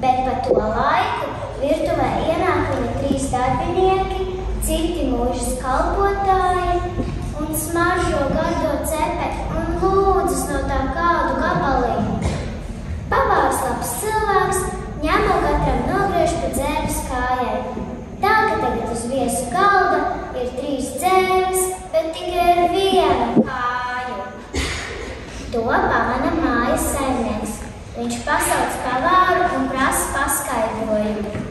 bet pa to laiku virtuvē ienāk viņa 3 darbinieki, citi mūžas kalpotāji un smaržo gardo cepeti un lūdzas no tā kādu gabaliņu. Pavārs labs cilvēks, ņemo katram nogriež pa dzērves kājai. Tā, ka tagad uz viesu galda ir 3 dzērves, bet tikai ar 1 kāju. To pamana mājas saimnieks. Viņš pasauc pavāru un prasa paskaidrojumu.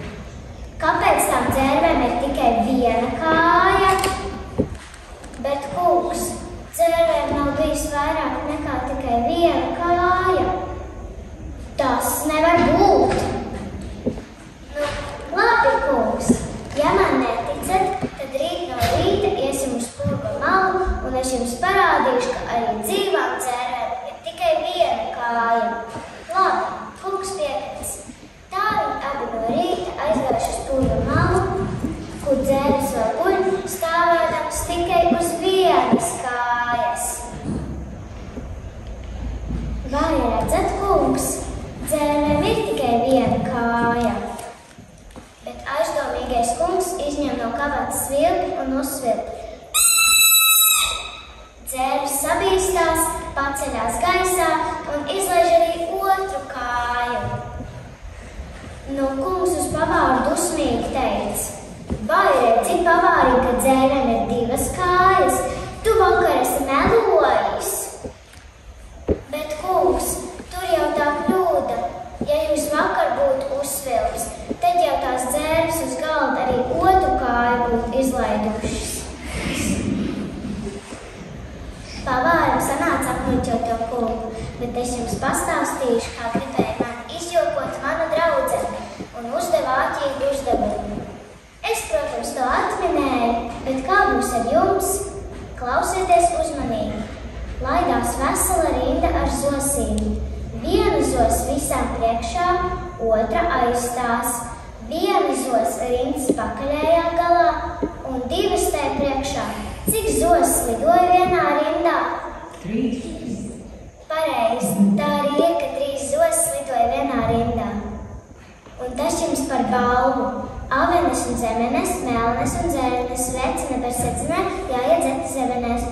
Kāpēc tām dzērvēm ir tikai 1 kāja? Bet kungs, dzērvēm nav bijis vairāk nekā tikai 1 kāja. Tas nevar būt. Nu, labi, kungs, ja man neticat, tad rīt no rīta iesim uz Purva malu un es jums parādīšu, ka arī dzīvām dzērvēm ir tikai 1 kāja. Labi, kungs piekrits. Tā viņi abi no rīta aizgājuši uz Purva malu, kur dzērves vēl guļ, stāvēdams tikai uz 1 kājas. Vai redzat, kungs? Dzērvēm ir tikai 1 kāja. Bet aizdomīgais kungs izņem no kabatas svilpi un uzsvilpi. Dzērves sabīstās, paceļās gaisā un izlaiž arī 2 kāju. Nu, kungs uz pavāru dusmīgi teica: vai redzi, pavāri, ka dzērvēm ir 2 kājas? Tu vakar esi melojis. Bet, kungs, tur jau tā kļūda. Ja jūs vakar būtu uzsvilpis, tad jau tās dzērves uz galda arī 2 kāju būtu izlaidušas. Pavāram sanāca apmuļķot to kungu, bet es jums pastāstīšu, kā gribēja man izjokot manu draudzeni un uzdeva āķīgu uzdevumu. Es, protams, to atminēju, bet kā būs ar jums? Klausieties uzmanīgi. Laidās vesela rinda ar zosīm. 1 zos visām priekšā, 2 aizstās. 1 zos rindas pakaļējā galā un 2 tai priekšā. Cik zos lidoja vienā rindā? 3. Pareizi, tā arī ir, ka 3 zos lidoja vienā rindā. Un tas jums par balvu. Avenes un zemenes, melnes un dzērvenes vecina par secinājumu jāiet zemenēs